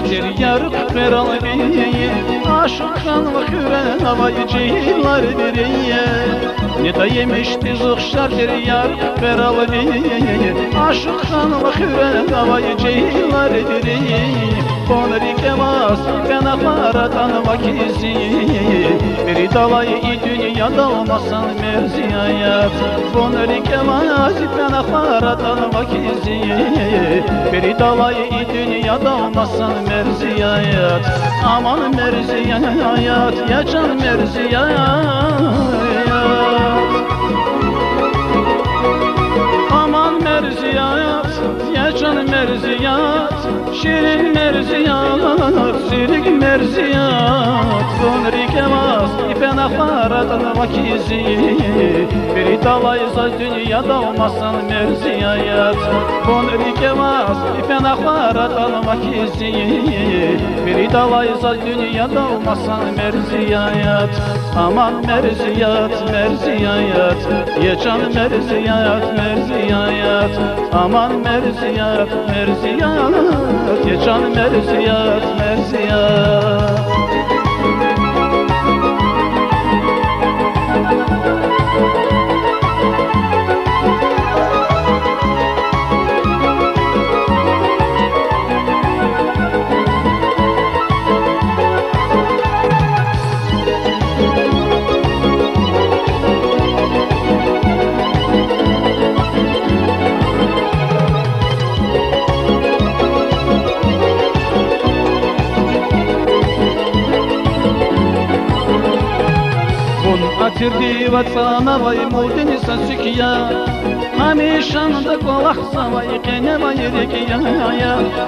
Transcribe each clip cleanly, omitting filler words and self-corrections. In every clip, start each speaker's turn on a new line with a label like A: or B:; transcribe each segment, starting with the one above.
A: şartır yarık veralbiye aşıkkanlık yüren havayı ceylar biriye ne da yemişti zık şartır yarık veralbiye aşıkkanlık yüren havayı ceylar biriye Bonri kemaz penaklardan vakizi bir dalayı dünyada olmasan merzi hayat Bonri kemaz penaklardan vakizi bir dalayı dünyada olmasan merzi hayat Aman merzi hayat ya can merzi hayat Aman merzi hayat ya can merzi hayat Şirin merziyat, sirik merziyat Bonri kemaz, ipen aklardan vakizi Bir dalaysa dünyada olmasan merziyat Bonri kemaz, ipen aklardan vakizi Bir dalaysa dünyada olmasan merziyat Aman merziyat, merziyat Yecan merziyat, merziyat Aman merziyat, merziyat Yecan merziyat, merziyat Atirdi vatsana vay mudini sasıkiya Hamişan da kolak savay kene vay rekiya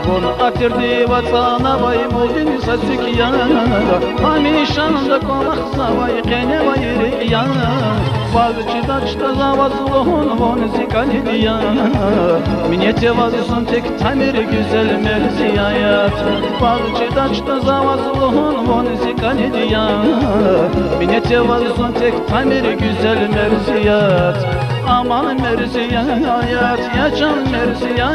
A: Bun atirdi vatsana vay mudini sasıkiya Hamişan da kolak savay kene vay rekiya Vazçı daçta zavazlıhun von zikalidiya Miniyete vazısın tek tamir güzel merzi hayat Vazçı daçta zavazlıhun von zikalidiya Miniyete vazısın tek tamir güzel merziyat Aman merziyat ya can merziyat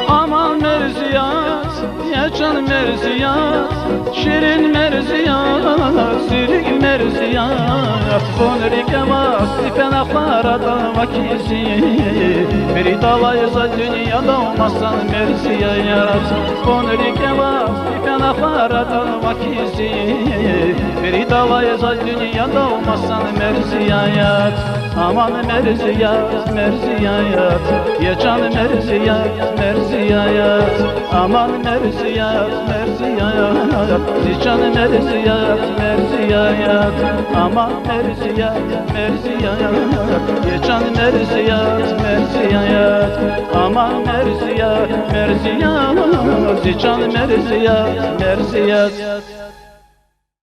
A: Aman merziyat ya can merziyat Şirin merziyat, sirik merziyat Bonri kemaz, ipen aklardan vakizi Bir dalaysa dünyada olmasan merziyat Bonri kemaz, ipen aklardan vakizi Bir dalaysa dünyada olmasan merziyat Aman merziyat, merziyat Yecan merziyat, merziyat Aman merziyat, merziyat Zican merziyat, merziyat Aman merziyat, merziyat Yecan merziyat, merziyat Aman merziyat, merziyat Zican merziyat, merziyat